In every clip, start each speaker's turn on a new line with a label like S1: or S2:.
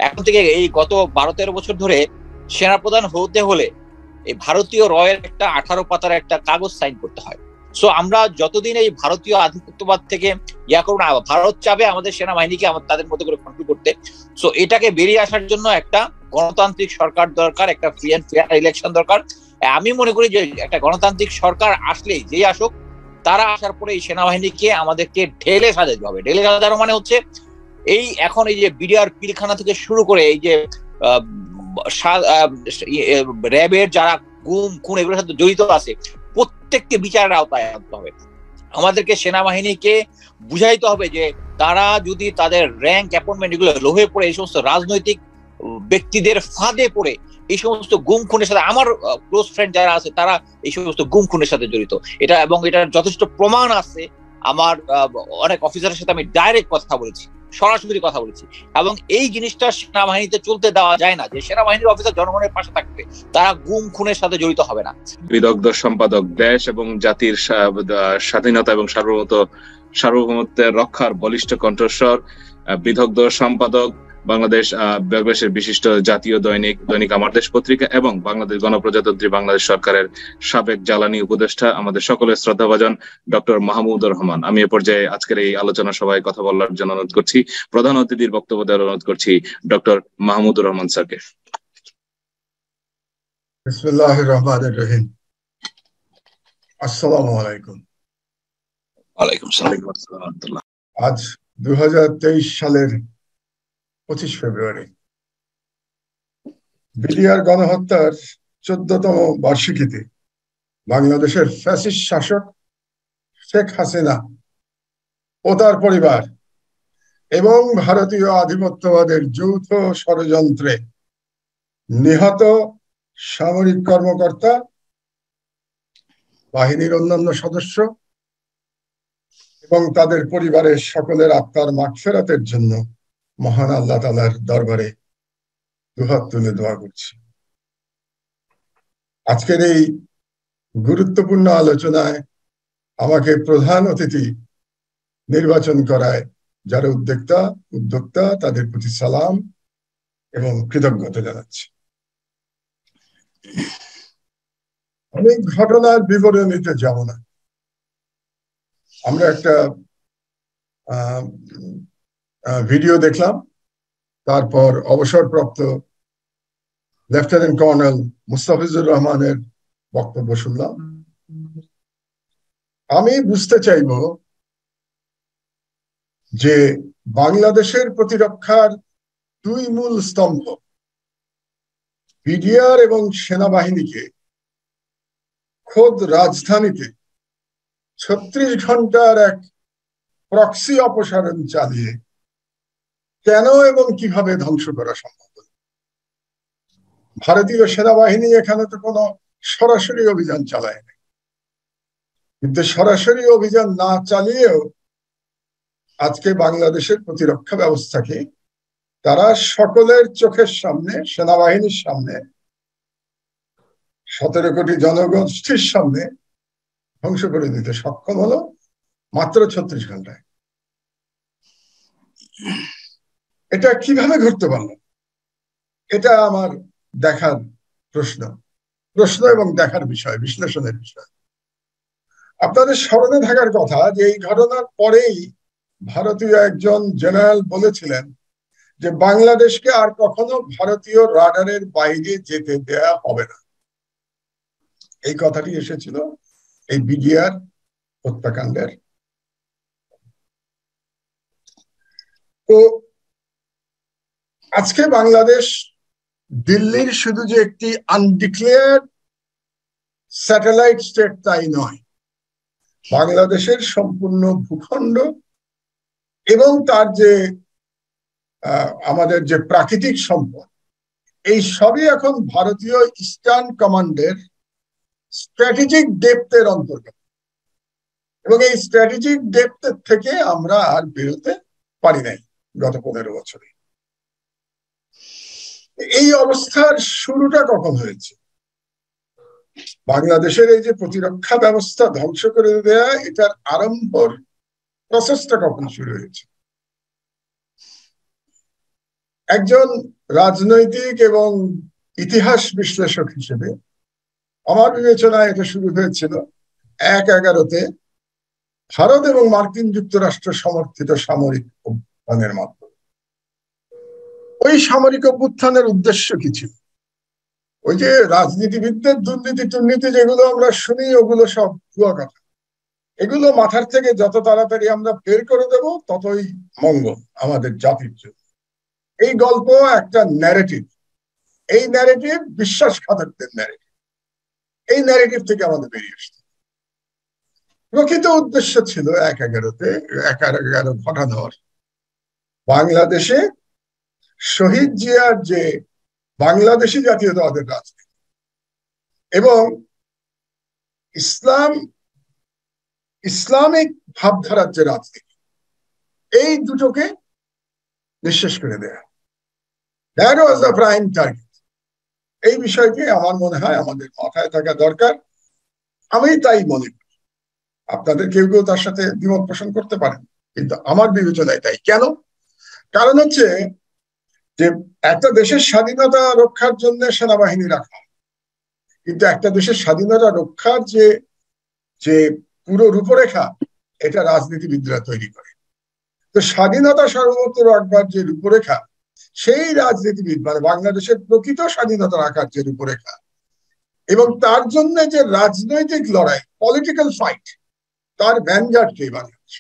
S1: এখন থেকে এই গত 12-13 বছর ধরে সেনাপ্রধান হতে হলে এই ভারতীয় রয়ের একটা 18 পাতার একটা কাগজ সাইন করতে হয়। সো আমরা যতদিন এই ভারতীয় আধিপত্যবাদ থেকে করবো না, ভারত চাবে আমাদের সেনাবাহিনীকে তাদের মতো করে কন্ট্রোল করতে। সো এটাকে বেরিয়ে আসার জন্য একটা গণতান্ত্রিক সরকার দরকার, একটা ফ্রি অ্যান্ড ফেয়ার ইলেকশন দরকার। আমি মনে করি যে একটা গণতান্ত্রিক সরকার আসলেই, যেই আসুক, তারা আসার পরে এই সেনাবাহিনীকে আমাদেরকে ঢেলে সাজাতে হবে। ঢেলে সাজানো মানে হচ্ছে এখন এই যে বিডিআর পিলখানা থেকে শুরু করে এই যে র্যাবের যারা গুম খুন এগুলোর সাথে জড়িত আছে, প্রত্যেককে বিচারের আওতায় আনতে হবে। আমাদেরকে সেনাবাহিনীকে বুঝাইতে হবে যে তারা যদি তাদের র্যাঙ্ক অ্যাপয়েন্টমেন্ট এগুলো লোহে পড়ে এই সমস্ত রাজনৈতিক ব্যক্তিদের ফাঁদে পড়ে এই সমস্ত গুম খুনের সাথে, আমার ক্লোজ ফ্রেন্ড যারা আছে তারা এই সমস্ত গুম খুনের সাথে জড়িত, এটা এবং এটার যথেষ্ট প্রমাণ আছে। আমার অনেক অফিসারের সাথে আমি ডাইরেক্ট কথা বলেছি, সরাসরি কথা বলেছি, এবং এই জিনিসটা সেনাবাহিনীতে চলতে দেওয়া যায় না যে সেনাবাহিনীর অফিসার জনগণের পাশে থাকবে, তারা গুম খুনের সাথে জড়িত হবে না।
S2: বিদগ্ধ সম্পাদক, দেশ এবং জাতির স্বাধীনতা এবং সার্বভৌমত্বের রক্ষার বলিষ্ঠ কণ্ঠস্বর, বিদগ্ধ সম্পাদক, বাংলাদেশের বিশিষ্ট জাতীয় দৈনিক আমার দেশ পত্রিকা এবং বাংলাদেশ গণপ্রজাতন্ত্রী বাংলাদেশ সরকারের সাবেক জ্বালানি উপদেষ্টা, আমাদের সকলের শ্রদ্ধাভাজন ডক্টর মাহমুদুর রহমান। আমি এ পর্যায়ে আজকের এই আলোচনা সভায় কথা বলার জন্য অনুরোধ করছি, প্রধান অতিথির বক্তব্য দেওয়ার অনুরোধ করছি ডক্টর মাহমুদুর রহমান স্যারকে।
S3: বিসমিল্লাহির রহমানির রহিম। আসসালামু আলাইকুম।
S1: ওয়ালাইকুম আসসালাম।
S3: আজ 2023 সালের 25 ফেব্রুয়ারি বিডিআর গণহত্যার 14তম বার্ষিকীতে বাংলাদেশের ফ্যাসিস্ট শাসক শেখ হাসিনা ও তার পরিবার এবং ভারতীয় আধিপত্যবাদের যৌথ ষড়যন্ত্রে নিহত সামরিক কর্মকর্তা, বাহিনীর অন্যান্য সদস্য এবং তাদের পরিবারের সকলের আত্মার মাগফিরাতের জন্য মহান আল্লাহ তাআলার দরবারে দুহাত তুলে দোয়া করছি। আজকের এই গুরুত্বপূর্ণ আলোচনায় আমাকে প্রধান অতিথি নির্বাচন করায় যারা উদ্যোক্তা তাদের প্রতি সালাম এবং কৃতজ্ঞতা জানাচ্ছি। অনেক ঘটনার বিবরণীতে যাব না, আমরা একটা ভিডিও দেখলাম, তারপর অবসরপ্রাপ্ত লেফটেন্যান্ট কর্নেল মুস্তাফিজুর রহমানের বক্তব্য শুনলাম। আমি বুঝতে চাইব যে বাংলাদেশের প্রতিরক্ষার দুই মূল স্তম্ভ বিডিআর এবং সেনাবাহিনীকে খোদ রাজধানীতে 36 ঘন্টার এক প্রক্সি অপসারণ চালিয়ে কেন এবং কিভাবে ধ্বংস করা সম্ভব। ভারতীয় সেনাবাহিনী এখানে তো কোনো সরাসরি অভিযান চালায়নি, কিন্তু সরাসরি অভিযান না চালিয়েও আজকে বাংলাদেশের প্রতিরক্ষা ব্যবস্থাকে তারা সকলের চোখের সামনে, সেনাবাহিনীর সামনে, 17 কোটি জনগোষ্ঠীর সামনে ধ্বংস করে দিতে সক্ষম হলো মাত্র 36 ঘন্টায়। এটা কিভাবে ঘটতে পারলো? এটা আমার দেখার প্রশ্ন এবং দেখার বিষয়, বিশ্লেষণের বিষয়। আপনাদের স্মরণে থাকার কথা যে এই ঘটনার পরেই ভারতীয় একজন জেনারেল বলেছিলেন যে বাংলাদেশকে আর কখনো ভারতীয় রাডারের বাইরে যেতে দেয়া হবে না। এই কথাটি এসেছিল এই বিডিআর হত্যাকাণ্ডের। তো আজকে বাংলাদেশ দিল্লির শুধু যে একটি আনডিক্লেয়ার্ড স্যাটেলাইট স্টেট তাই নয়, বাংলাদেশের সম্পূর্ণ ভূখণ্ড এবং তার যে আমাদের যে প্রাকৃতিক সম্পদ, এই সবই এখন ভারতীয় ইস্টার্ন কমান্ডের স্ট্র্যাটেজিক ডেপথের অন্তর্গত, এবং এই স্ট্র্যাটেজিক ডেপথের থেকে আমরা আর বেরোতে পারি নাই গত 15 বছরে। এই অবস্থার শুরুটা কখন হয়েছে? বাংলাদেশের এই যে প্রতিরক্ষা ব্যবস্থা ধ্বংস করে দেয়া, এটার আরম্ভর প্রসেসটা কখন শুরু হয়েছে? একজন রাজনৈতিক এবং ইতিহাস বিশ্লেষক হিসেবে আমার বিবেচনায় এটা শুরু হয়েছিল ১/১১-তে ভারত এবং মার্কিন যুক্তরাষ্ট্র সমর্থিত সামরিক অভ্যুত্থানের মাধ্যমে। ওই সামরিক অভ্যুত্থানের উদ্দেশ্য কি ছিল? ওই যে রাজনীতিবিদদের দুর্নীতি যেগুলো আমরা শুনি, ওগুলো সব ভুয়া কথা। এগুলো মাথার থেকে যত তাড়াতাড়ি আমরা বের করে দেব ততই মঙ্গল আমাদের জাতির জন্য। এই গল্প একটা ন্যারেটিভ, এই ন্যারেটিভ বিশ্বাসঘাতকদের ন্যারেটিভ। এই ন্যারেটিভ থেকে আমাদের বেরিয়ে আসতে। প্রকৃত উদ্দেশ্য ছিল ১/১১-তে ১/১১ ঘটানোর বাংলাদেশে শহীদ জিয়ার যে বাংলাদেশি জাতীয়তাবাদের রাজনীতি এবং ইসলামিক ভাবধারার যে রাজনীতি, এই দুটোকে নিঃশেষ করে দেয়া। That was the prime target. এই বিষয়টি আমার মনে হয় আমাদের মাথায় থাকা দরকার। আমি তাই মনে করি। আপনাদের কেউ কেউ তার সাথে দ্বিমত পোষণ করতে পারেন, কিন্তু আমার বিবেচনায় তাই। কেন? কারণ হচ্ছে যে একটা দেশের স্বাধীনতা রক্ষার জন্য সেনাবাহিনী রাখা, কিন্তু একটা দেশের স্বাধীনতা রক্ষার যে পুরো রূপরেখা, এটা রাজনীতিবিদরা তৈরি করে। তো স্বাধীনতা সার্বভৌমত্ব রাখবার যে রূপরেখা, সেই রাজনীতিবিদ মানে বাংলাদেশের প্রকৃত স্বাধীনতা রাখার যে রূপরেখা এবং তার জন্য যে রাজনৈতিক লড়াই, পলিটিক্যাল ফাইট, তার ভ্যানগার্ড কে বাংলাদেশ?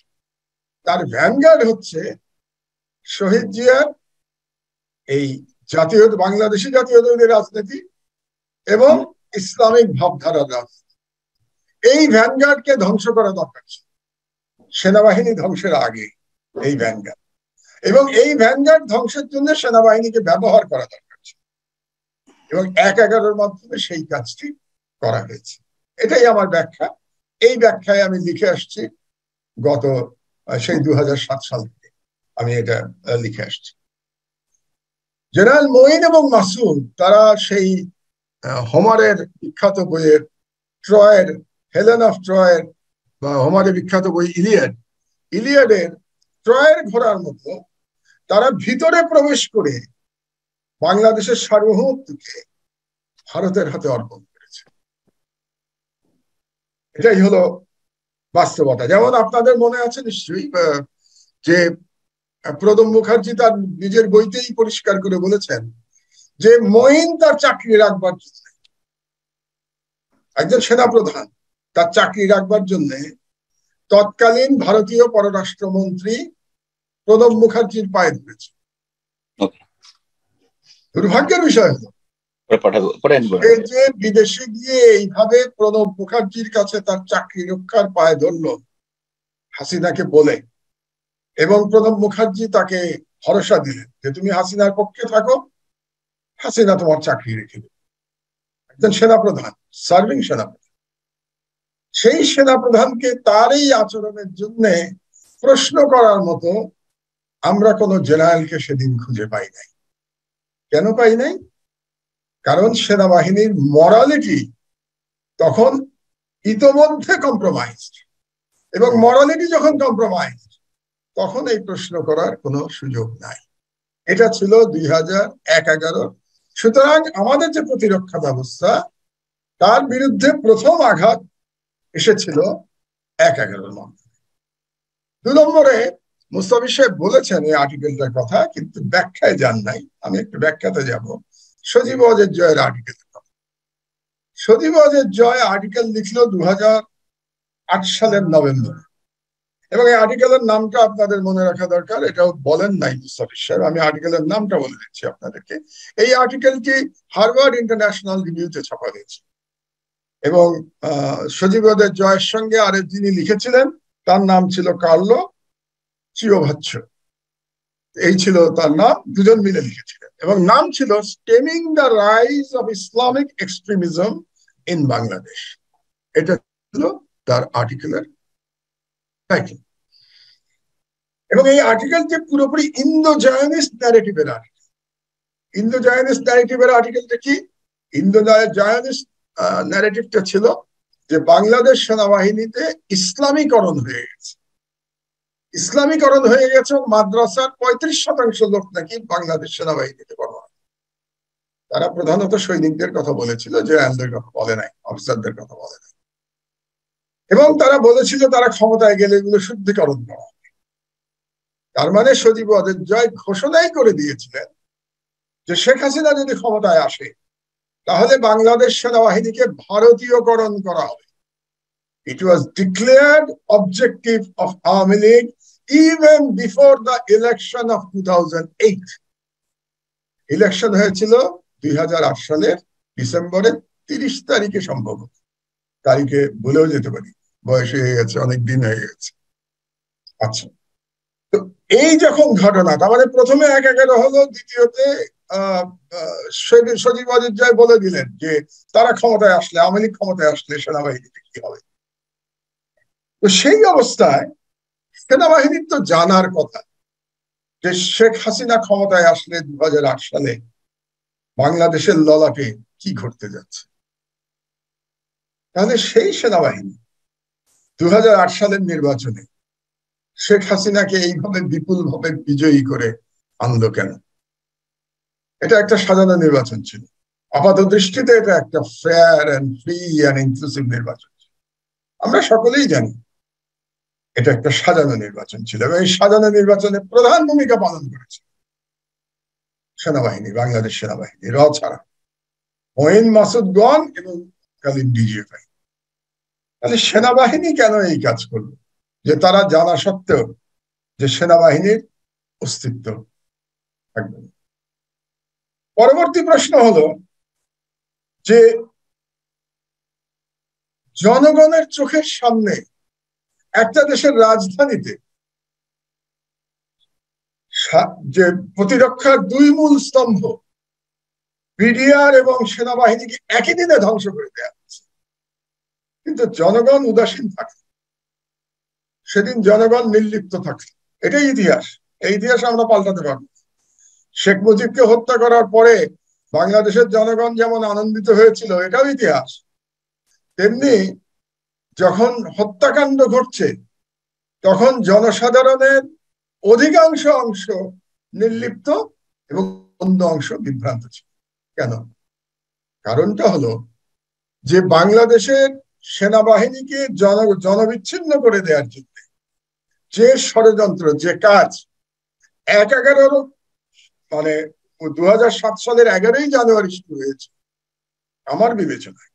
S3: তার ভ্যানগার্ড হচ্ছে শহীদ জিয়ার এই বাংলাদেশি জাতীয়তাবাদী রাজনীতি এবং ইসলামিক ভাবধারার রাজনীতি। এই ভ্যানগার্ডকে ধ্বংস করা দরকার ছিল সেনাবাহিনী ধ্বংসের আগে। এই ভ্যানগার্ড এবং এই ভ্যানগার্ড ধ্বংসের জন্য সেনাবাহিনীকে ব্যবহার করা দরকার ছিল এবং ১/১১-র মাধ্যমে সেই কাজটি করা হয়েছে। এটাই আমার ব্যাখ্যা। এই ব্যাখ্যায় আমি লিখে আসছি গত সেই ২০০৭ সাল থেকে আমি এটা লিখে আসছি। জেনারেল মঈন এবং মাসুদ তারা সেই হোমারের বিখ্যাত বইয়ের ট্রয়ের, হেলেন অফ ট্রয়ের বা হোমারের বিখ্যাত বই ইলিয়াডের ট্রয়ের ঘোড়ার মতো তারা ভিতরে প্রবেশ করে বাংলাদেশের সার্বভৌমত্বকে ভারতের হাতে অর্পণ করেছে। এটাই হলো বাস্তবতা। যেমন আপনাদের মনে আছে নিশ্চয়ই যে প্রণব মুখার্জি তার নিজের বইতেই পরিষ্কার করে বলেছেন যে মঈন তার চাকরি রাখবার জন্য, একজন সেনাপ্রধান তার চাকরি রাখবার জন্য তৎকালীন ভারতীয় পররাষ্ট্রমন্ত্রী প্রণব মুখার্জির পায়ে ধরেছে। দুর্ভাগ্যের বিষয় হলো যে বিদেশে গিয়ে এইভাবে প্রণব মুখার্জির কাছে তার চাকরি রক্ষার পায়ে ধরল হাসিনাকে বলে, এবং প্রণব মুখার্জি তাকে ভরসা দিলেন যে তুমি হাসিনার পক্ষে থাকো, হাসিনা তোমার চাকরি রেখে দেবে। একজন সেনাপ্রধান, সার্ভিং সেনাপ্রধান, সেই সেনাপ্রধানকে তার এই আচরণের জন্য প্রশ্ন করার মতো আমরা কোনো জেনারেলকে সেদিন খুঁজে পাই নাই। কেন পাই নাই? কারণ সেনাবাহিনীর মরালিটি তখন ইতোমধ্যে কম্প্রোমাইজড, এবং মরালিটি যখন কম্প্রোমাইজড তখন এই প্রশ্ন করার কোনো সুযোগ নাই। এটা ছিল ২০১১। সুতরাং আমাদের যে প্রতিরক্ষা ব্যবস্থা, তার বিরুদ্ধে প্রথম আঘাত এসেছিল ১/১১-র মাধ্যমে। ২ নম্বরে মুস্তাফিজ সাহেব বলেছেন এই আর্টিকেলটার কথা, কিন্তু ব্যাখ্যায় যান নাই। আমি একটু ব্যাখ্যাতে যাব। সজীব ওয়াজেদ জয়ের আর্টিকেলের কথা। সজীব ওয়াজেদ জয় আর্টিকেল লিখল ২০০৮ সালের নভেম্বরে, এবং এই আর্টিকেলের নামটা আপনাদের মনে রাখা দরকার। এটাও বলেন নাই মুস্তাফিজ সাহেব, আমি আর্টিকেলের নামটা বলে দিচ্ছি আপনাদেরকে। এই আর্টিকেলটি হার্ভার্ড ইন্টারন্যাশনাল রিভিউতে ছাপা হয়েছে, এবং সজীব ওয়াজেদ জয়ের সঙ্গে আরেক যিনি লিখেছিলেন তার নাম ছিল কার্লো চিওভাচ্চ। এই ছিল তার নাম, দুজন মিলে লিখেছিলেন, এবং নাম ছিল stemming the rise of Islamic extremism in Bangladesh. এটা ছিল তার আর্টিকেলের টাইটেল। এবং এই আর্টিকেলটি পুরোপুরি ইন্দো-জায়নিস্ট ন্যারেটিভের আর্টিকেল। ইন্দো-জায়নিস্ট ন্যারেটিভের আর্টিকেলটা কি? ইন্দো-জায়নিস্ট ন্যারেটিভটা ছিল যে বাংলাদেশ সেনাবাহিনীতে ইসলামীকরণ হয়ে গেছে, ইসলামীকরণ হয়ে গেছে। মাদ্রাসার 35% লোক নাকি বাংলাদেশ সেনাবাহিনীতে কর্মরত। তারা প্রধানত সৈনিকদের কথা বলেছিল, জওয়ানদের কথা বলে নাই, অফিসারদের কথা বলে নাই। এবং তারা বলেছিল তারা ক্ষমতায় গেলে এগুলো শুদ্ধিকরণ করা হবে। তার মানে সজীব ওয়াজেদ জয় ঘোষণাই করে দিয়েছিলেন যে শেখ হাসিনা যদি ক্ষমতায় আসে তাহলে বাংলাদেশ সেনাবাহিনীকে ভারতীয়করণ করা হবে। It was declared objective of Army League even before the election of 2008. Election হয়েছিল 2008 সালের ডিসেম্বরের 30 তারিখে, সম্ভবত তারিখে ভুলেও যেতে পারি, বয়স হয়ে গেছে, অনেক দিন হয়ে গেছে। আচ্ছা, তো এই যখন ঘটনা, তার মানে প্রথমে 1-11 হলো, দ্বিতীয়তে সজীব ওয়াজেদ জয় বলে দিলেন যে তারা ক্ষমতায় আসলে, আওয়ামী লীগ ক্ষমতায় আসলে সেনাবাহিনীতে কি হবে। তো সেই অবস্থায় সেনাবাহিনীর তো জানার কথা যে শেখ হাসিনা ক্ষমতায় আসলে 2008 সালে বাংলাদেশের ললাটে কি ঘটতে যাচ্ছে। তাহলে সেই সেনাবাহিনী 2008 সালের নির্বাচনে শেখ হাসিনাকে এইভাবে বিপুলভাবে বিজয়ী করে আনলো কেন? এটা একটা সাজানো নির্বাচন ছিল। আপাত দৃষ্টিতে এটা একটা fair and free and inclusive নির্বাচন ছিল। আমরা সকলেই জানি এটা একটা সাজানো নির্বাচন ছিল, এবং এই সাজানো নির্বাচনে প্রধান ভূমিকা পালন করেছে সেনাবাহিনী, বাংলাদেশ সেনাবাহিনী র ছাড়া মঈন মাসুদগণ এবং কালীন ডিজিএফআই। তাহলে সেনাবাহিনী কেন এই কাজ করলো, যে তারা জানা সত্ত্বেও যে সেনাবাহিনীর অস্তিত্ব থাকবে না? পরবর্তী প্রশ্ন হলো যে জনগণের চোখের সামনে একটা দেশের রাজধানীতে যে প্রতিরক্ষার দুই মূল স্তম্ভ বিডিআর এবং সেনাবাহিনীকে একই দিনে ধ্বংস করে দেওয়া হচ্ছে, কিন্তু জনগণ উদাসীন থাকে, সেদিন জনগণ নির্লিপ্ত থাকে। এটাই ইতিহাস। এই ইতিহাস আমরা পাল্টাতে পারবো। শেখ মুজিবকে হত্যা করার পরে বাংলাদেশের জনগণ যেমন আনন্দিত হয়েছিল, এটাও ইতিহাস। তেমনি যখন হত্যাকাণ্ড ঘটছে তখন জনসাধারণের অধিকাংশ অংশ নির্লিপ্ত এবং অন্য অংশ বিভ্রান্ত ছিল। কেন? কারণটা হলো যে বাংলাদেশের সেনাবাহিনীকে জনবিচ্ছিন্ন করে দেওয়ার জন্য যে ষড়যন্ত্র, যে কাজ 11 মানে 2007 সালের 11ই জানুয়ারি শুরু হয়েছে, আমার বিবেচনায়,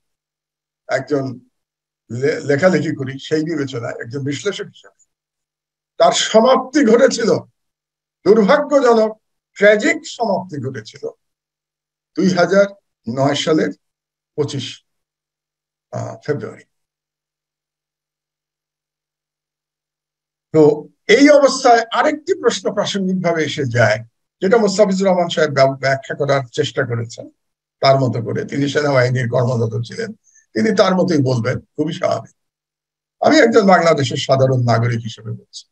S3: একজন লেখালেখি করি সেই বিবেচনায়, একজন বিশ্লেষক হিসেবে, তার সমাপ্তি ঘটেছিল, দুর্ভাগ্যজনক ট্র্যাজিক সমাপ্তি ঘটেছিল 2009 সালের 25 ফেব্রুয়ারি। তো এই অবস্থায় আরেকটি প্রশ্ন প্রাসঙ্গিকভাবে এসে যায়, যেটা মুস্তাফিজুর রহমান সাহেব ব্যাখ্যা করার চেষ্টা করেছেন তার মতো করে। তিনি সেনাবাহিনীর কর্মরত ছিলেন, তিনি তার মতোই বলবেন, খুবই স্বাভাবিক। আমি একজন বাংলাদেশের সাধারণ নাগরিক হিসেবে বলছি,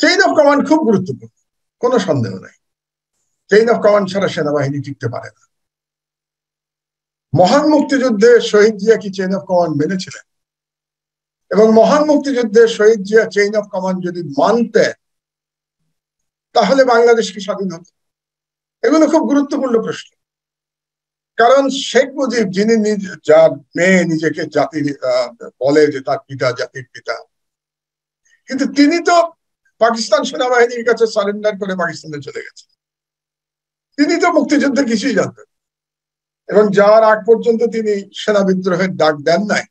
S3: চেইন অফ কমান্ড খুব গুরুত্বপূর্ণ, কোনো সন্দেহ নাই। চেইন অফ কমান্ড ছাড়া সেনাবাহিনী টিকতে পারে না। মহান মুক্তিযুদ্ধে শহীদ জিয়া কি চেইন অফ কমান্ড মেনেছিলেন? এবং মহান মুক্তিযুদ্ধে শহীদ জিয়া চেইন অফ কমান্ড যদি মানতেন তাহলে বাংলাদেশ কি স্বাধীন হতো? এগুলো খুব গুরুত্বপূর্ণ প্রশ্ন। কারণ শেখ মুজিব, যিনি যার মেয়ে নিজেকে জাতির বলে যে তার পিতা জাতির পিতা, কিন্তু তিনি তো পাকিস্তান সেনাবাহিনীর কাছে সারেন্ডার করে পাকিস্তানে চলে গেছে। তিনি তো মুক্তিযুদ্ধের কিছুই জানতেন, এবং যাওয়ার আগ পর্যন্ত তিনি সেনা বিদ্রোহের ডাক দেন নাই,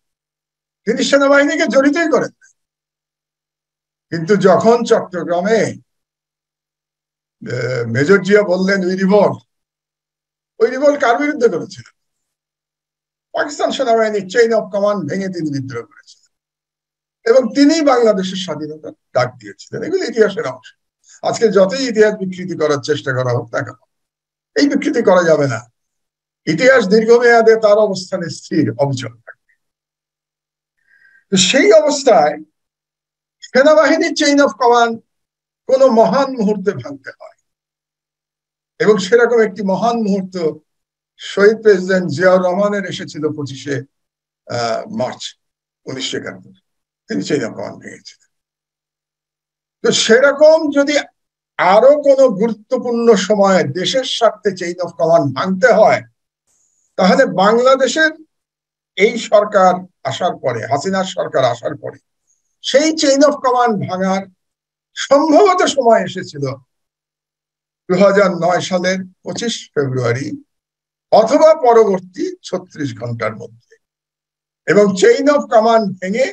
S3: তিনি সেনাবাহিনীকে জড়িতই করেন। কিন্তু যখন চট্টগ্রামে মেজর জিয়া বললেন ওই রিভল্ট কার বিরুদ্ধে করেছিলেন? পাকিস্তান সেনাবাহিনীর চেইন অফ কমান্ড ভেঙে তিনি বিদ্রোহ করেছিলেন, এবং তিনি বাংলাদেশের স্বাধীনতার ডাক দিয়েছিলেন। এগুলো ইতিহাসের অংশ। আজকে যতই ইতিহাস বিকৃতি করার চেষ্টা করা হোক না কেন, এই বিকৃতি করা যাবে না। ইতিহাস দীর্ঘমেয়াদে তার অবস্থানে স্থির, অবিচল থাকবে। তো সেই অবস্থায় সেনাবাহিনীর চেইন অফ কমান্ড কোন মহান মুহূর্তে ভাঙতে হয়, এবং সেরকম একটি মহান মুহূর্ত শহীদ প্রেসিডেন্ট জিয়াউর রহমানের এসেছিল 25শে মার্চ 1971। তিনি চেইন অফ কমান্ড ভেঙেছিলেন। তো সেরকম যদি আরো কোনো গুরুত্বপূর্ণ সময়ে দেশের স্বার্থে চেইন অফ কমান্ড ভাঙতে হয়, তাহলে বাংলাদেশের এই সরকার আসার পরে, হাসিনার সরকার আসার পরে সেই চেইন অফ কমান্ড ভাঙার সম্ভবত সময় এসেছিল 2009 সালের 25 ফেব্রুয়ারি অথবা পরবর্তী 36 ঘন্টার মধ্যে। এবং চেইন অফ কমান্ড ভেঙে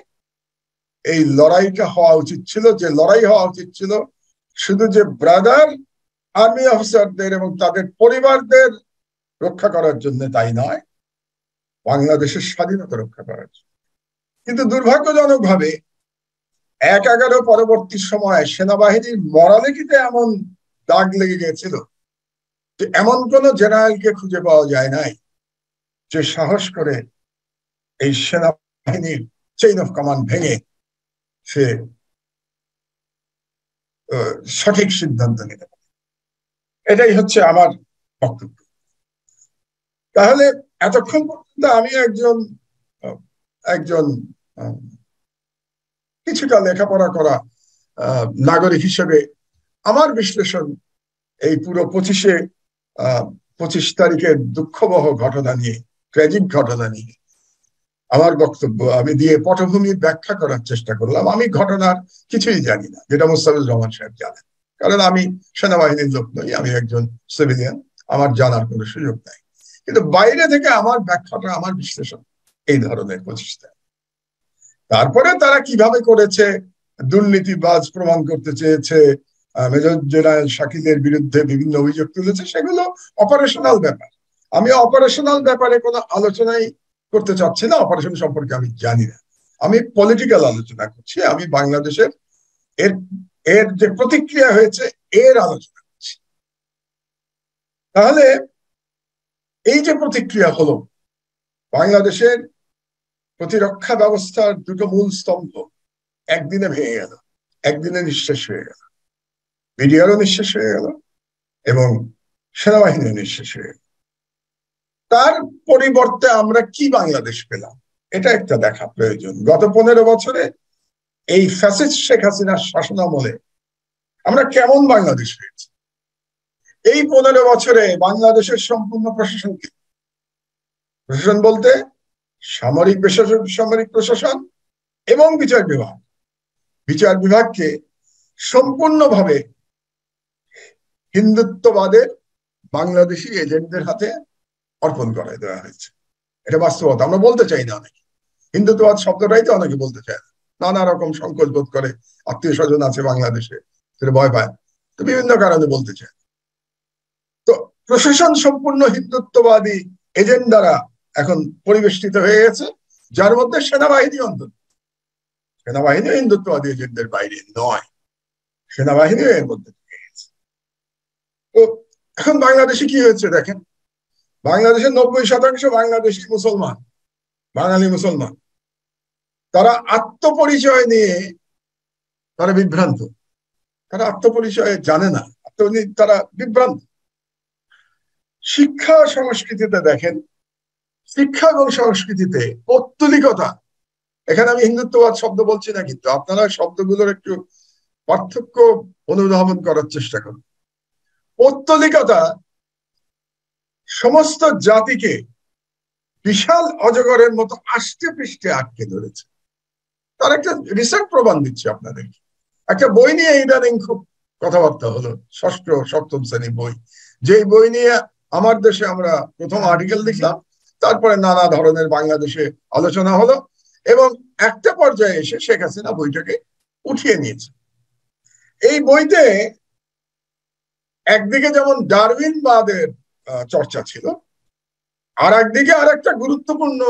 S3: এই লড়াইটা হওয়া উচিত ছিল, যে লড়াই হওয়া উচিত ছিল শুধু যে ব্রাদার আর্মি অফিসারদের এবং তাদের পরিবারদের রক্ষা করার জন্য তাই নয়, বাংলাদেশের স্বাধীনতা রক্ষা করার জন্য। কিন্তু দুর্ভাগ্যজনক ভাবে 1/11 পরবর্তী সময়ে সেনাবাহিনীর মরালিটিতে এমন দাগ লেগে গেছিল যে এমন কোন জেনারেলকে খুঁজে পাওয়া যায় নাই যে সাহস করে এই সেনাবাহিনীর চেইন অফ কমান্ড ভেঙে সে সঠিক সিদ্ধান্ত নিতে পারে। এটাই হচ্ছে আমার বক্তব্য। তাহলে এতক্ষণ পর্যন্ত আমি একজন কিছুটা লেখাপড়া করা নাগরিক হিসেবে আমার বিশ্লেষণ এই পুরো 25 তারিখের দুঃখবহ ঘটনা নিয়ে, ট্র্যাজিক ঘটনা নিয়ে আমার বক্তব্য আমি দিয়ে পটভূমির ব্যাখ্যা করার চেষ্টা করলাম। আমি ঘটনার কিছুই জানি না, যেটা মোস্তাফিজুর রহমান সাহেব জানেন, কারণ আমি সেনাবাহিনীর লোক নই, আমি একজন সিভিলিয়ান, আমার জানার কোনো সুযোগ নাই। কিন্তু বাইরে থেকে আমার ব্যাখ্যাটা, আমার বিশ্লেষণ এই ধরনের 25 তারিখ। তারপরে তারা কিভাবে করেছে, দুর্নীতিবাজ প্রমাণ করতে চেয়েছে, মেজর জেনারেল শাকিলের বিরুদ্ধে বিভিন্ন অভিযোগ তুলেছে, সেগুলো অপারেশনাল ব্যাপার। আমি অপারেশনাল ব্যাপারে কোনো আলোচনাই করতে চাচ্ছি না, অপারেশন সম্পর্কে আমি জানি না। আমি পলিটিক্যাল আলোচনা করছি, আমি বাংলাদেশের এর যে প্রতিক্রিয়া হয়েছে এর আলোচনা করছি। তাহলে এই যে প্রতিক্রিয়া হলো, বাংলাদেশের প্রতিরক্ষা ব্যবস্থার দুটো মূল স্তম্ভ একদিনে ভেঙে গেল, একদিনে নিঃশেষ হয়ে গেল। বিডিআরও নিঃশেষ হয়ে গেল এবং সেনাবাহিনীও নিঃশেষ হয়ে গেল। তার পরিবর্তে আমরা কি বাংলাদেশ পেলাম, এটা একটা দেখা প্রয়োজন। গত 15 বছরে এই ফ্যাসিস্ট শেখ হাসিনার শাসনামলে আমরা কেমন বাংলাদেশ পেয়েছি? এই 15 বছরে বাংলাদেশের সম্পূর্ণ প্রশাসন কি? প্রশাসন বলতে সামরিক বেসামরিক প্রশাসন এবং বিচার বিভাগ। বিচার বিভাগকে সম্পূর্ণভাবে হিন্দুত্ববাদের বাংলাদেশি এজেন্টদের হাতে অর্পণ করে দেওয়া হয়েছে। এটা বাস্তবতা, আমরা বলতে চাই না। অনেকে হিন্দুত্ববাদ শব্দটাই তো অনেকে বলতে চায় না, নানা রকম সংকোচ বোধ করে, আত্মীয় স্বজন আছে বাংলাদেশে, সেটা ভয় পায়, তো বিভিন্ন কারণে বলতে চায়। তো প্রশাসন সম্পূর্ণ হিন্দুত্ববাদী এজেন্ট দ্বারা এখন পরিবেষ্টিত হয়ে গেছে, যার মধ্যে সেনাবাহিনী অন্তত। সেনাবাহিনীও হিন্দুত্ববাদী এজেন্টদের বাইরে নয়, সেনাবাহিনীও এর মধ্যে থেকে গেছে। তো এখন বাংলাদেশে কি হয়েছে দেখেন, বাংলাদেশের 90% বাংলাদেশি মুসলমান, বাঙালি মুসলমান। তারা আত্মপরিচয় নিয়ে তারা বিভ্রান্ত, তারা আত্মপরিচয় জানে না, তারা বিভ্রান্ত। শিক্ষা সংস্কৃতিতে দেখেন, শিক্ষা এবং সংস্কৃতিতে পৌত্তলিকতা, এখানে আমি হিন্দুত্ববাদ শব্দ বলছি না, কিন্তু আপনারা শব্দগুলোর একটু পার্থক্য অনুধাবন করার চেষ্টা করুন। পৌত্তলিকতা সমস্ত জাতিকে বিশাল অজগরের মতো আষ্টে পৃষ্ঠে আটকে ধরেছে। তার একটা রিসেন্ট প্রমাণ দিচ্ছি আপনাদের। একটা বই নিয়ে ইদানিং খুব কথাবার্তা হলো, 6ষ্ঠ 7ম শ্রেণী বই, যেই বই নিয়ে আমার দেশে আমরা প্রথম আর্টিকেল লিখলাম, তারপরে নানা ধরনের বাংলাদেশে আলোচনা হলো এবং একটা পর্যায়ে এসে শেখ হাসিনা বইটাকে উঠিয়ে নিয়েছে। এই বইতে একদিকে যেমন ডারউইনবাদের চর্চা ছিল, আর একদিকে আর একটা গুরুত্বপূর্ণ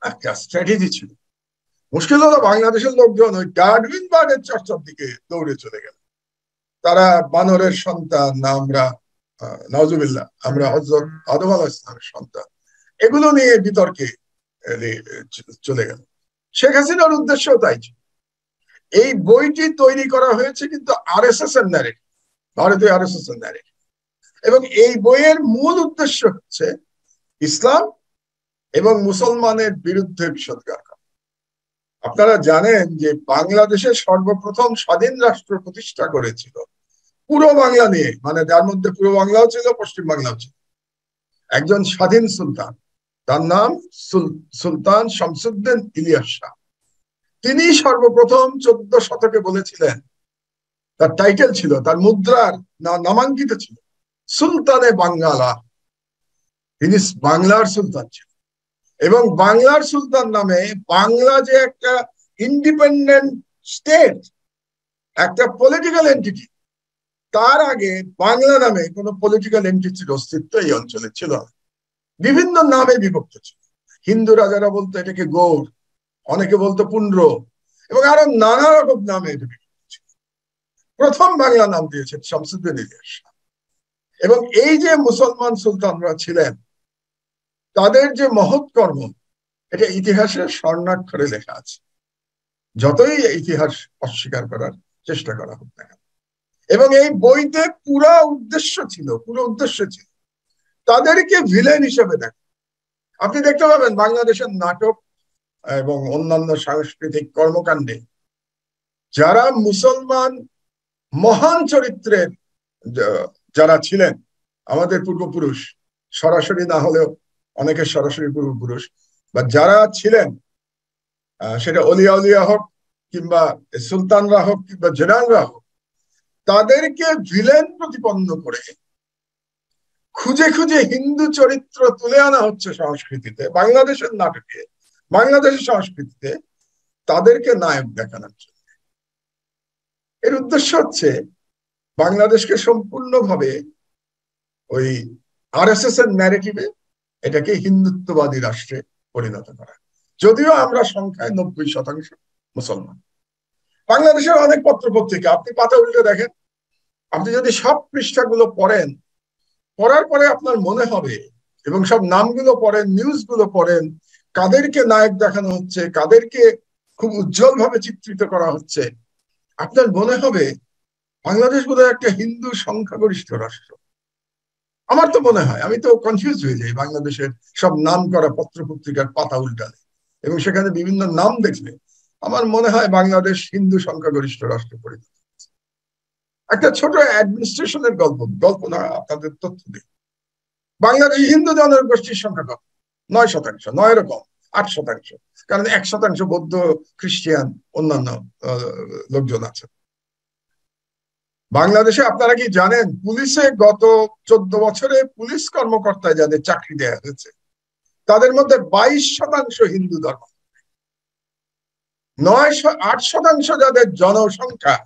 S3: একটা স্ট্র্যাটেজি ছিল। মুশকিল হলো বাংলাদেশের লোকজন ওই ডারউইনবাদের চর্চার দিকে দৌড়ে চলে গেল। তারা বানরের সন্তান, আমরা নাউজুবিল্লাহ, আমরা হযরত আদম আলাইহিস সালামের সন্তান, এগুলো নিয়ে বিতর্কে চলে গেল। শেখ হাসিনার উদ্দেশ্য তাই ছিল। এই বইটি তৈরি করা হয়েছে কিন্তু আরএসএস এর ন্যারেটিভ, ভারতীয় আরএসএস এর ন্যারেটিভ, এবং এই বইয়ের মূল উদ্দেশ্য হচ্ছে ইসলাম এবং মুসলমানের বিরুদ্ধে বিষোদ্গার করা। আপনারা জানেন যে বাংলাদেশের সর্বপ্রথম স্বাধীন রাষ্ট্র প্রতিষ্ঠা করেছিল পুরো বাংলা নিয়ে, মানে যার মধ্যে পুরো বাংলাও ছিল, পশ্চিম বাংলাও ছিল, একজন স্বাধীন সুলতান, তার নাম সুলতান শামসুদ্দিন ইলিয়াস শাহ। তিনি সর্বপ্রথম 14 শতকে বলেছিলেন, তার টাইটেল ছিল, তার মুদ্রার নামাঙ্কিত ছিল সুলতানে বাঙ্গালা। তিনি বাংলার সুলতান ছিলেন, এবং বাংলার সুলতান নামে বাংলা যে একটা ইন্ডিপেন্ডেন্ট স্টেট, একটা পলিটিক্যাল এন্টিটি, তার আগে বাংলা নামে কোনো পলিটিক্যাল এন্টিটির অস্তিত্ব এই অঞ্চলে ছিল না। বিভিন্ন নামে বিভক্ত ছিল। হিন্দু রাজারা বলতো এটাকে গৌড়, অনেকে বলতো পুন্ড্র, এবং আরো নানা রকম নামে এটা বিভক্ত ছিল। প্রথম বাংলা নাম দিয়েছেন শামসুদ্দিন ইলিয়াস শাহ। এবং এই যে মুসলমান সুলতানরা ছিলেন, তাদের যে মহৎ কর্ম, এটা ইতিহাসের স্বর্ণাক্ষরে লেখা আছে, যতই ইতিহাস অস্বীকার করার চেষ্টা করা হোক না। এবং এই বইতে পুরো উদ্দেশ্য ছিল তাদেরকে ভিলেন হিসেবে দেখা। আপনি দেখতে পাবেন বাংলাদেশের নাটক এবং অন্যান্য সাংস্কৃতিক কর্মকাণ্ডে যারা মুসলমান মহান চরিত্রের যারা ছিলেন, আমাদের পূর্বপুরুষ, সরাসরি না হলেও অনেকের সরাসরি পূর্বপুরুষ, বা যারা ছিলেন, সেটা অলিয়া উলিয়া হোক কিংবা সুলতানরা হোক কিংবা জেনারেলরা হোক, তাদেরকে ভিলেন প্রতিপন্ন করে খুঁজে খুঁজে হিন্দু চরিত্র তুলে আনা হচ্ছে সংস্কৃতিতে, বাংলাদেশের নাটকে, বাংলাদেশের সংস্কৃতিতে তাদেরকে নায়ক দেখানোর জন্য। এর উদ্দেশ্য হচ্ছে বাংলাদেশকে সম্পূর্ণভাবে ওই আরএসএস এর ন্যারেটিভে এটাকে হিন্দুত্ববাদী রাষ্ট্রে পরিণত করা। যদিও আমরা সংখ্যায় 90% মুসলমান। বাংলাদেশের অনেক পত্র পত্রিকা আপনি পাতা উল্টে দেখেন, আপনি যদি সব পৃষ্ঠাগুলো পড়েন, পড়ার পরে আপনার মনে হবে, এবং সব নামগুলো পড়েন, নিউজগুলো পড়েন, কাদেরকে নায়ক দেখানো হচ্ছে, কাদেরকে খুব উজ্জ্বল ভাবে চিত্রিত করা হচ্ছে, আপনার মনে হবে বাংলাদেশ বোধহয় একটা হিন্দু সংখ্যাগরিষ্ঠ রাষ্ট্র। আমার তো মনে হয়, আমি তো কনফিউজ হয়ে যাই বাংলাদেশের সব নাম করা পত্র পত্রিকার পাতা উল্টালে, এবং সেখানে বিভিন্ন নাম দেখলে আমার মনে হয় বাংলাদেশ হিন্দু সংখ্যাগরিষ্ঠ রাষ্ট্রে পরিণত হচ্ছে। একটা ছোট অ্যাডমিনিস্ট্রেশনের গল্প না, আপনাদের তথ্য দিই। বাংলাদেশ হিন্দু জনগোষ্ঠীর সংখ্যা কত? 9%, 9 কম, 8%, কারণ 1% বৌদ্ধ, খ্রিস্টান, অন্যান্য লোকজন আছে। বাংলাদেশে আপনারা কি জানেন, পুলিশে গত 14 বছরে পুলিশ কর্মকর্তায় যাদের চাকরি দেওয়া হয়েছে, তাদের মধ্যে 22% হিন্দু ধর্ম, 8% যাদের জনসংখ্যা,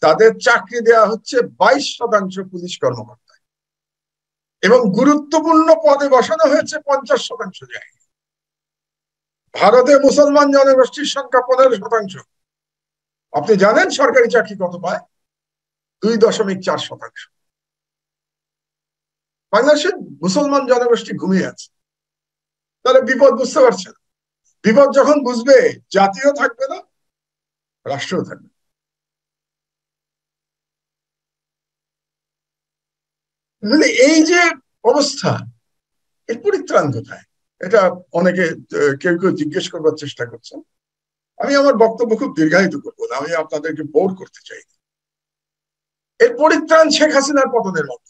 S3: তাদের চাকরি দেওয়া হচ্ছে 22% পুলিশ কর্মকর্তা, এবং গুরুত্বপূর্ণ পদে বসানো হয়েছে 50% জায়গায়। ভারতে মুসলমান জনগোষ্ঠীর সংখ্যা 15%। আপনি জানেন সরকারি চাকরি কত পায়? 2.4%। বাংলাদেশের মুসলমান জনগোষ্ঠী ঘুমিয়ে আছে। তাহলে বিপদ বুঝতে পারছেন? বিপদ যখন বুঝবে, জাতীয় থাকবে না, রাষ্ট্রও থাকবে। মানে এই যে অবস্থা, এর পরিত্রাণ কোথায়? এটা অনেকে কেউ কেউ জিজ্ঞেস করবার চেষ্টা করছেন। আমি আমার বক্তব্য খুব দীর্ঘায়িত করবো না, আমি আপনাদেরকে বোর করতে চাই। এর পরিত্রাণ শেখ হাসিনার পতনের মতো।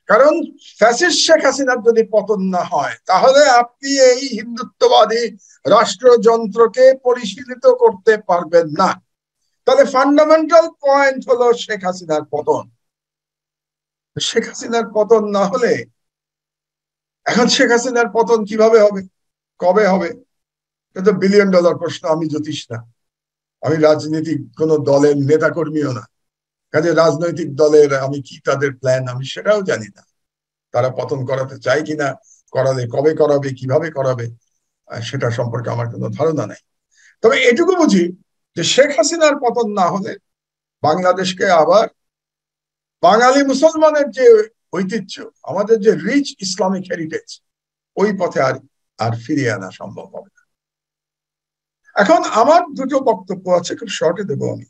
S3: কারণ ফ্যাসিস্ট শেখ হাসিনার যদি পতন না হয়, তাহলে আপনি এই হিন্দুত্ববাদী রাষ্ট্রযন্ত্রকে পরিশীলিত করতে পারবেন না। তাহলে ফান্ডামেন্টাল পয়েন্ট হলো শেখ হাসিনার পতন। শেখ হাসিনার পতন না হলে, এখন শেখ হাসিনার পতন কিভাবে হবে, কবে হবে, এটা $1 বিলিয়ন প্রশ্ন। আমি জ্যোতিষ না, আমি রাজনীতিক কোন দলের নেতা কর্মীও না, কাজে রাজনৈতিক দলের আমি কি তাদের প্ল্যান আমি সেটাও জানি না। তারা পতন করাতে চায় কিনা, করালে কবে করাবে, কিভাবে করাবে, সেটা সম্পর্কে আমার কোনো ধারণা নাই। তবে এটুকু বুঝি যে শেখ হাসিনার পতন না হলে বাংলাদেশকে আবার বাঙালি মুসলমানের যে ঐতিহ্য, আমাদের যে রিচ ইসলামিক হেরিটেজ, ওই পথে আর ফিরিয়ে আনা সম্ভব হবে না। এখন আমার দুটো বক্তব্য আছে, খুব শর্টে দেবো আমি।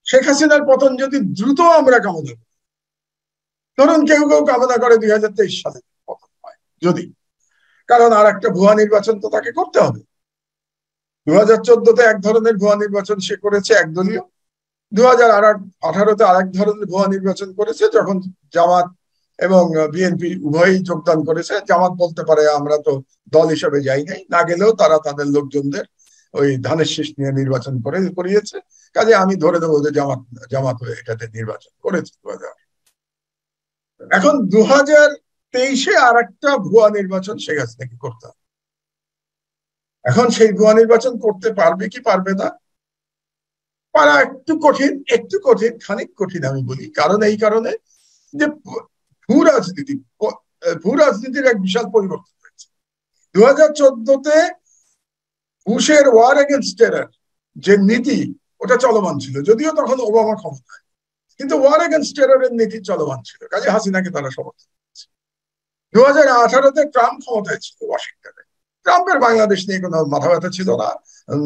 S3: শেখ হাসিনার পতন যদি দ্রুত আমরা কামনা করি, ধরুন কেউ কেউ কামনা করে 2023 সালে পতন হয় যদি, কারণ আর একটা ভুয়া নির্বাচন তো তাকে করতে হবে। 2014-তে এক ধরনের ভুয়া নির্বাচন সে করেছে, একদলীয়। 2018-তে আরেক ধরনের ভুয়া নির্বাচন করেছে, যখন জামাত এবং বিএনপি উভয়ই যোগদান করেছে। জামাত বলতে পারে আমরা তো দল হিসেবে যাই নাই, না গেলেও তারা তাদের লোকজনদের ওই ধানের শীষ নিয়ে নির্বাচন করিয়েছে। কাজে আমি ধরে দেবো যে জামাত এটাতে নির্বাচন করেছে। এখন 2023-এ আর একটা ভুয়া নির্বাচন শেখ হাসিনাকে করতে হবে। এখন সেই ভুয়া নির্বাচন করতে পারবে কি পারবে না, পারা একটু কঠিন, খানিক কঠিন আমি বলি। কারণ এই কারণে যে ভূ রাজনীতির এক বিশাল পরিবর্তন হয়েছে। 2014-তে বুশের ওয়ার এগেনস্ট টেরর যে নীতি, ওটা চলমান ছিল, যদিও তখন ওবামা ক্ষমতায়, কিন্তু ওয়ার এগেনস্ট টেররের নীতি চলমান ছিল। কাজে হাসিনাকে তারা সমর্থন করেছে। 2018-তে ট্রাম্প ক্ষমতায় ছিল ওয়াশিংটনে। ট্রাম্পের বাংলাদেশ নিয়ে কোনো মাথা ব্যথা ছিল না,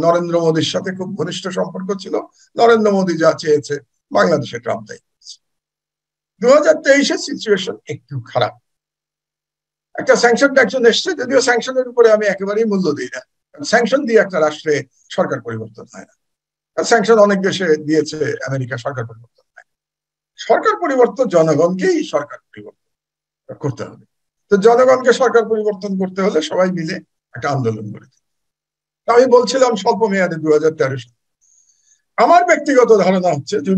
S3: নরেন্দ্র মোদীর সাথে খুব ঘনিষ্ঠ সম্পর্ক ছিল। নরেন্দ্র মোদী যা চেয়েছে বাংলাদেশে ট্রাম্প তাই করেছে। 2023-এর সিচুয়েশন একটু খারাপ। একটা স্যাংশন ট্যাকশন এসছে, যদিও স্যাংশনের উপরে আমি একেবারেই মূল্য দিই না। স্যাংশন দিয়ে একটা রাষ্ট্রে সরকার পরিবর্তন হয় না। স্যাংশন অনেক দেশে দিয়েছে আমেরিকা, সরকার পরিবর্তন হয়। সরকার পরিবর্তন জনগণকেই সরকার পরিবর্তন করতে হবে। তো জনগণকে সরকার পরিবর্তন করতে হলে সবাই মিলে একটা আন্দোলন করে। আমি বলছিলাম স্বল্প মেয়াদে 2013 সালে। আমার ব্যক্তিগত ধারণা হচ্ছে যে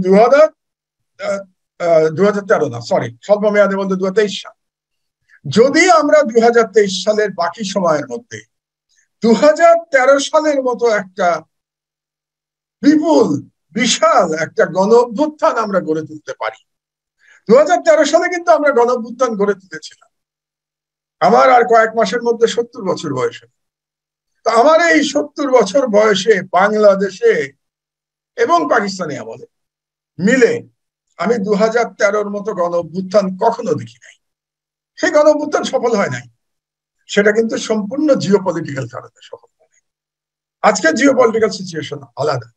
S3: 2013 না, সরি, স্বল্প মেয়াদে বলতে 2023 সাল। যদি আমরা 2023 সালের বাকি সময়ের মধ্যে 2013 সালের মতো একটা বিশাল একটা গণ অভ্যুত্থান আমরা গড়ে তুলতে পারি। 2013 সালে কিন্তু আমরা গণ অভ্যুত্থান গড়ে তুলেছিলাম। আমার আর কয়েক মাসের মধ্যে 70 বছর বয়সে। তো আমার এই 70 বছর বয়সে বাংলাদেশে এবং পাকিস্তানে আমলে মিলে আমি 2013-র মতো গণ অভ্যুত্থান কখনো দেখি নাই। সেই গণ অভ্যুত্থান সফল হয় নাই। সেটা কিন্তু সম্পূর্ণ জিওপলিটিক্যাল কারণে সফল হয় নাই। আজকে জিওপলিটিক্যাল সিচুয়েশন আলাদা।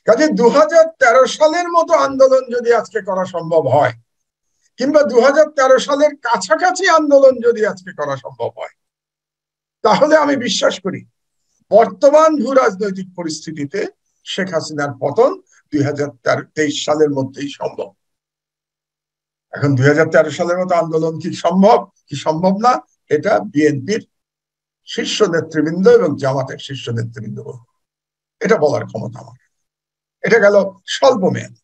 S3: কাজে 2013 সালের মতো আন্দোলন যদি আজকে করা সম্ভব হয়, কিংবা 2013 সালের কাছাকাছি আন্দোলন যদি আজকে করা সম্ভব হয়, তাহলে আমি বিশ্বাস করি বর্তমান ভূ রাজনৈতিক পরিস্থিতিতে শেখ হাসিনার পতন 2023 সালের মধ্যেই সম্ভব। এখন 2013 সালের মতো আন্দোলন কি সম্ভব না, এটা বিএনপির শীর্ষ নেতৃবৃন্দ এবং জামাতের শীর্ষ নেতৃবৃন্দ বলবে। এটা বলার ক্ষমতা আমার। এটা গেল স্বল্প মেয়াদ।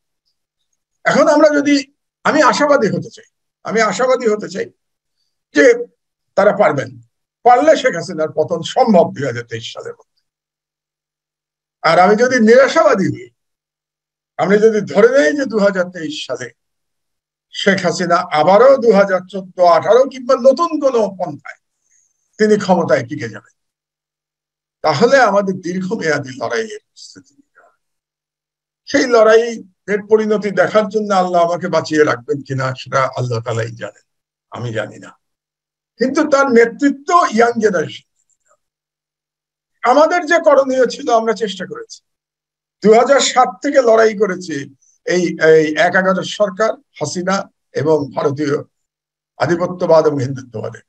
S3: এখন আমি আশাবাদী হতে চাই যে তারা পারবেন। পারলে শেখ হাসিনার পতন সম্ভব 2023 সালের মধ্যে। আর আমি যদি নিরাশাবাদী হই, আমি যদি ধরে নেই যে 2023 সালে শেখ হাসিনা আবারও 2014-18 কিংবা নতুন কোনো পন্থায় তিনি ক্ষমতায় টিকে যাবেন, তাহলে আমাদের দীর্ঘমেয়াদী লড়াইয়ের প্রস্তুতি নিতে হবে। সেই লড়াইয়ের পরিণতি দেখার জন্য আল্লাহ আমাকে বাঁচিয়ে রাখবেন কিনা সেটা আল্লাহ তাআলাই জানেন, আমি জানি না। কিন্তু তার নেতৃত্ব ইয়াং জেনারেশন। আমাদের যে করণীয় ছিল আমরা চেষ্টা করেছি। 2007 থেকে লড়াই করেছি এই 11 সরকার, হাসিনা এবং ভারতীয় আধিপত্যবাদ এবং হিন্দুত্ববাদের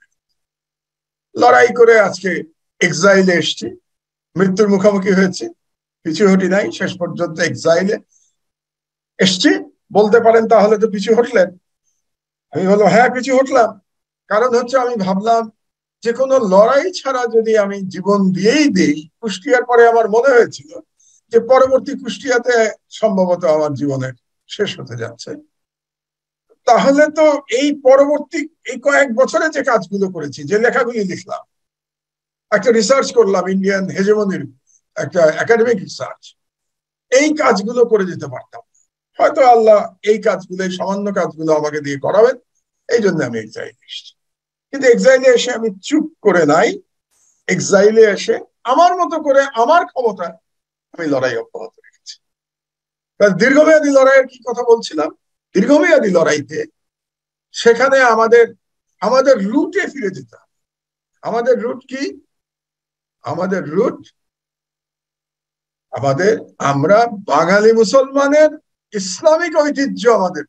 S3: লড়াই করে আজকে এক্সাইলে এসছি, মৃত্যুর মুখোমুখি হয়েছি, পিছু হটি নাই, শেষ পর্যন্ত এক্সাইলে এসছি। বলতে পারেন তাহলে তো পিছু হটলেন। আমি বললাম হ্যাঁ পিছু হটলাম। কারণ হচ্ছে আমি ভাবলাম যে কোনো লড়াই ছাড়া যদি আমি জীবন দিয়েই দিই, কুষ্টিয়ার পরে আমার মনে হয়েছিল যে পরবর্তী কুষ্টিয়াতে সম্ভবত আমার জীবনের শেষ হতে যাচ্ছে, তাহলে তো এই পরবর্তী এই কয়েক বছরে যে কাজগুলো করেছি, যে লেখাগুলি লিখলাম, একটা রিসার্চ করলাম, ইন্ডিয়ান হেজেমনির একটা একাডেমিক রিসার্চ, এই কাজগুলো করে যেতে পারতাম। হয়তো আল্লাহ এই কাজগুলো, এই সামান্য কাজগুলো আমাকে দিয়ে করাবেন, এই জন্য আমি এক্সাইলে এসেছি। কিন্তু এক্সাইলে এসে আমি চুপ করে নাই। এক্সাইলে এসে আমার মতো করে আমার ক্ষমতা আমি লড়াই অব্যাহত রেখেছি। দীর্ঘমেয়াদী লড়াইয়ের কি কথা বলছিলাম? দীর্ঘমেয়াদী লড়াইতে সেখানে আমাদের রুটে ফিরে যেতে হবে। আমাদের রুট কি? আমরা বাঙালি মুসলমানের ইসলামিক ঐতিহ্য আমাদের।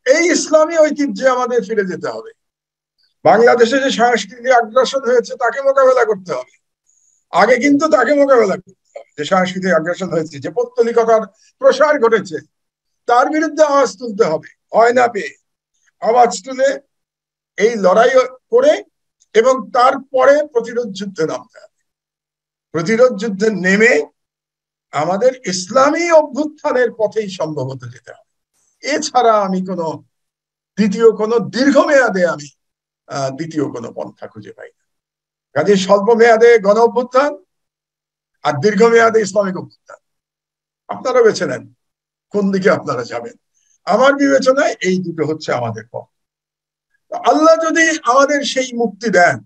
S3: এই ইসলামী ঐতিহ্যে আমাদের ফিরে যেতে হবে। বাংলাদেশে যে সাংস্কৃতিক আগ্রাসন হয়েছে তাকে মোকাবেলা করতে হবে। আগে কিন্তু তাকে মোকাবেলা করতে হবে। যে সাংস্কৃতিক আগ্রাসন হয়েছে, যে পৌত্তলিকতার প্রসার ঘটেছে, তার বিরুদ্ধে আওয়াজ তুলতে হবে। হয় না পেয়ে আওয়াজ তুলে এই লড়াই করে এবং তারপরে প্রতিরোধ যুদ্ধে নামতে হবে। প্রতিরোধ যুদ্ধে নেমে আমাদের ইসলামী অভ্যুত্থানের পথেই সম্ভবত যেতে হবে। এছাড়া আমি দ্বিতীয় কোনো দীর্ঘমেয়াদে আমি দ্বিতীয় কোনো পন্থা খুঁজে পাই না। কাজে স্বল্প মেয়াদে গণ অভ্যুত্থান আর দীর্ঘমেয়াদে ইসলামিক অভ্যুত্থান, আপনারা বেছে নেন কোন দিকে আপনারা যাবেন। আমার বিবেচনায় এই দুটো হচ্ছে আমাদের পথ। আল্লাহ যদি আমাদের সেই মুক্তি দেন,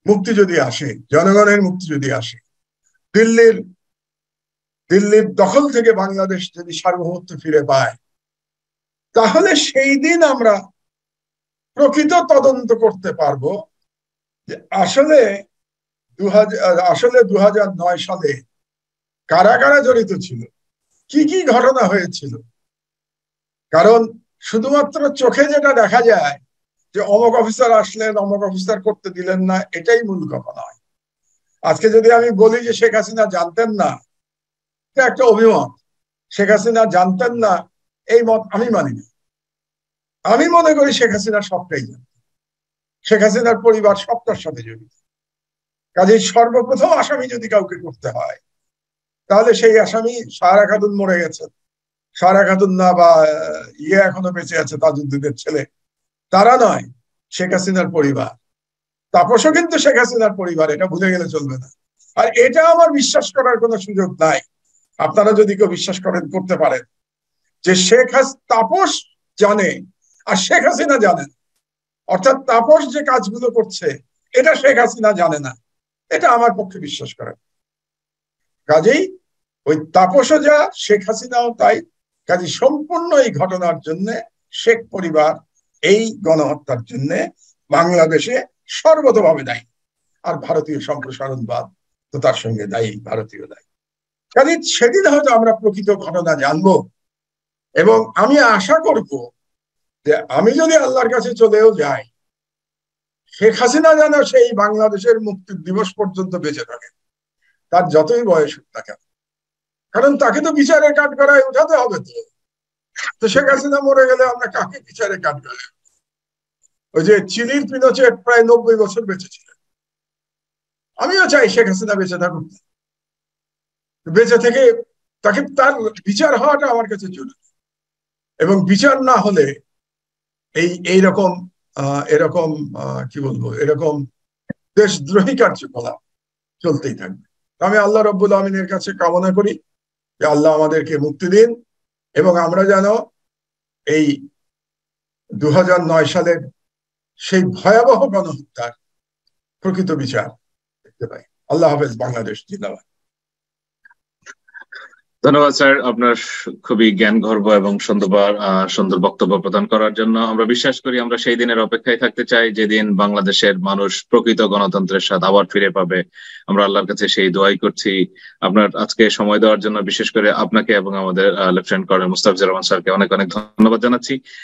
S3: মুক্তি যদি আসে, জনগণের মুক্তি যদি আসে, দিল্লির দখল থেকে বাংলাদেশ যদি সার্বভৌমত্ব ফিরে পায়, তাহলে সেই দিন আমরা প্রকৃত তদন্ত করতে পারবো যে আসলে 2009 সালে কারা কারা জড়িত ছিল, কি কি ঘটনা হয়েছিল। কারণ শুধুমাত্র চোখে যেটা দেখা যায় যে অমক অফিসার আসলেন, অমক অফিসার করতে দিলেন না, এটাই মূল কথা নয়। আজকে যদি আমি বলি যে শেখ হাসিনা জানতেন না, এটা একটা অভিমত। শেখ হাসিনা জানতেন না এই মত আমি মানি না। আমি মনে করি শেখ হাসিনা সবটাই জানত। শেখ হাসিনার পরিবার সবটার সাথে জড়িত। কাজেই সর্বপ্রথম আসামি যদি কাউকে করতে হয়, তাহলে সেই আসামি সাহারা খাতুন মরে গেছেন, সাহারা খাতুন না বা এখনো বেঁচে আছে তাজউদ্দিনের ছেলে, তারা নয়, শেখ হাসিনার পরিবার। তাপসও কিন্তু শেখ হাসিনার পরিবার, এটা ভুলে গেলে চলবে না। আর এটা আমার বিশ্বাস করার কোনো সুযোগ নাই। আপনারা যদি কেউ বিশ্বাস করতে পারেন যে তাপস জানে আর শেখ হাসিনা জানেন, অর্থাৎ তাপস যে কাজগুলো করছে এটা শেখ হাসিনা জানে না, এটা আমার পক্ষে বিশ্বাস করেন। কাজেই ওই তাপসও যা, শেখ হাসিনাও তাই। কাজে সম্পূর্ণ এই ঘটনার জন্য শেখ পরিবার এই গণহত্যার জন্য বাংলাদেশে সর্বতভাবে দায়ী। আর ভারতীয় সম্প্রসারণবাদ তো তার সঙ্গে দায়ী, ভারতীয় দায়ী। কাজে সেদিন হয়তো আমরা প্রকৃত ঘটনা জানবো। এবং আমি আশা করব যে আমি যদি আল্লাহর কাছে চলেও যাই, শেখ হাসিনা যেন সেই বাংলাদেশের মুক্তির দিবস পর্যন্ত বেঁচে থাকে, তার যতই বয়স হোক না কেন। কারণ তাকে তো বিচারের কাঠগড়ায় উঠাতে হবে। তো শেখ হাসিনা মরে গেলে আমরা কাকে বিচারের কাঠগড়ায়? ওই যে চিলির পিনোচেট প্রায় 90 বছর বেঁচে ছিলেন। আমিও চাই শেখ হাসিনা বেঁচে থাকুক, বেঁচে থেকে তাকে তার বিচার হওয়াটা আমার কাছে জরুরি। এবং বিচার না হলে এরকম কি বলবো, এরকম দেশদ্রোহী কার্যকলাপ চলতেই থাকবে। আমি আল্লাহ রাব্বুল আমিনের কাছে কামনা করি যে আল্লাহ আমাদেরকে মুক্তি দিন এবং আমরা যেন এই 2009 সালের সেই ভয়াবহ গণহত্যার প্রকৃত বিচার দেখতে পাই। আল্লাহ হাফেজ। বাংলাদেশ জিন্দাবাদ।
S2: ধন্যবাদ স্যার, আপনার খুবই জ্ঞানগর্ভ এবং সুন্দর বক্তব্য প্রদান করার জন্য। আমরা বিশ্বাস করি, আমরা সেই দিনের অপেক্ষায় থাকতে চাই যেদিন বাংলাদেশের মানুষ প্রকৃত গণতন্ত্রের স্বাদ আবার ফিরে পাবে। আমরা আল্লাহর কাছে সেই দোয়াই করছি। আপনার আজকে সময় দেওয়ার জন্য বিশেষ করে আপনাকে এবং আমাদের লেফটেন্যান্ট কর্নেল মুস্তাফিজুর রহমান স্যারকে অনেক অনেক ধন্যবাদ জানাচ্ছি।